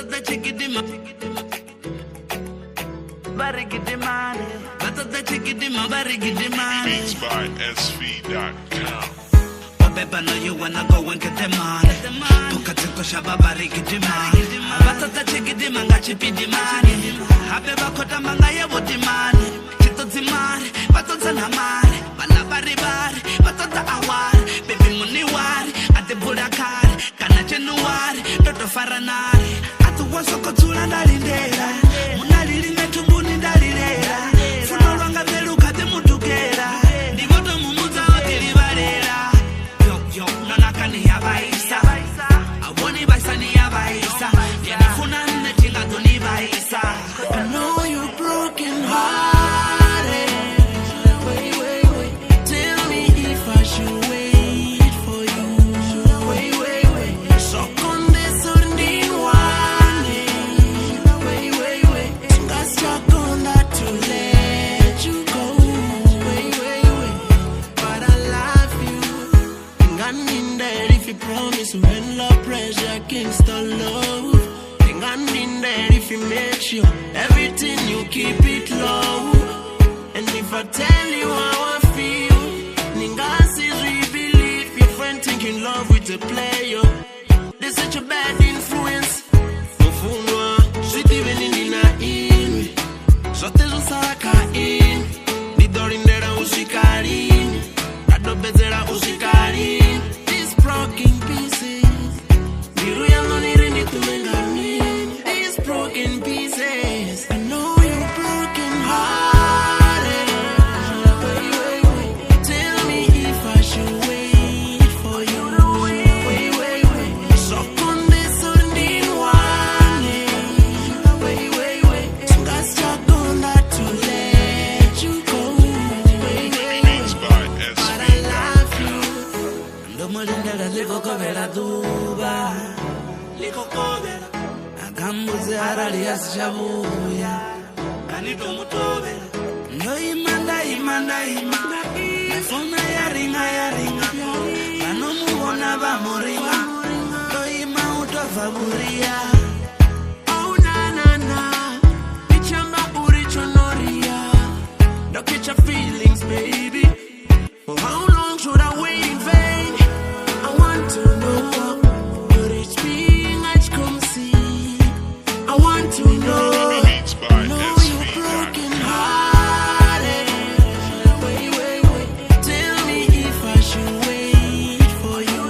batata chikidima, barigidimani, batata chikidima, barigidimani. Beats by SV.com. Beba, know you wanna go and get the money. Tukatiko shaba barigidimani, batata chikidima, ngachipidimani. Habeba kota manga ye wodimani, chitozimani, batata namani, balabaribari, batata awari, baby money wari, ate budakari, kana chenuari, toto faranari, atu wasoko tula ndalindera, munalili metumbuni ndalilera, funo lwanga beluka temutugera, ndigoto mumuza otilibalera, yo nonakani yabaisa, awoni baisa ni yabaisa, yanifuna netinga doni baisa. I know you're broken hearted. Wait. Tell me if I should wait for you. Wait. So con this undin one. Wait. Tinga stuck on that to let you go. Wait. But I love you. Tinga ninda if you promise when love pressure against the love. And there if you make sure everything you keep it low. And if I tell you how I feel, niggas is we believe your friend thinking love with a player. They such a bad influence. Mufumwa, sweet even in the nain. So there's a saraka in. Nidorindera usikarin. Radobezera usikarin. These broken pieces. Miruyano nirindi tumengami. Broken pieces. I know you're broken hearted. Wait. Tell me if I should wait for you. Wait. So con this undin one. Wait. Tinga stuck on that to let you go. Beats by But I love you. Ndo mulindela liko kovela duba. Liko kovela. Kambuze harali yasishabuya kanito mutobe no imanda nafona yaringa bano mubona bamuringa no ima utofaburia. Oh na ichamba urichonoria don't get your feelings baby. For how long should I wait in vain? I want to know but it's being I come see. I want to know, Beats by know you're broken hearted. Wait. Tell me if I should wait for you.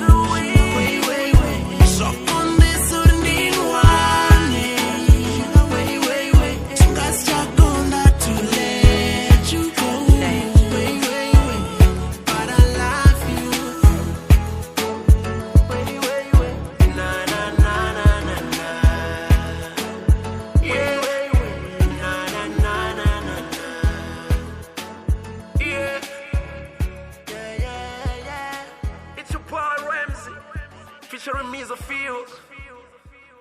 Wait. So on this undin one. Wait. Tinga stuck on that to let you go. Wait. But I love you. Wait. Na. It's your boy Ramsey, featuring Misa Fields,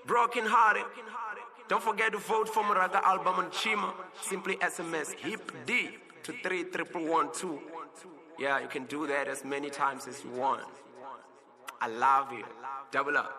Broken Hearted. Don't forget to vote for Muraga album on Chima. Simply SMS HIP D to 31112. Yeah, you can do that as many times as you want. I love you. Double up.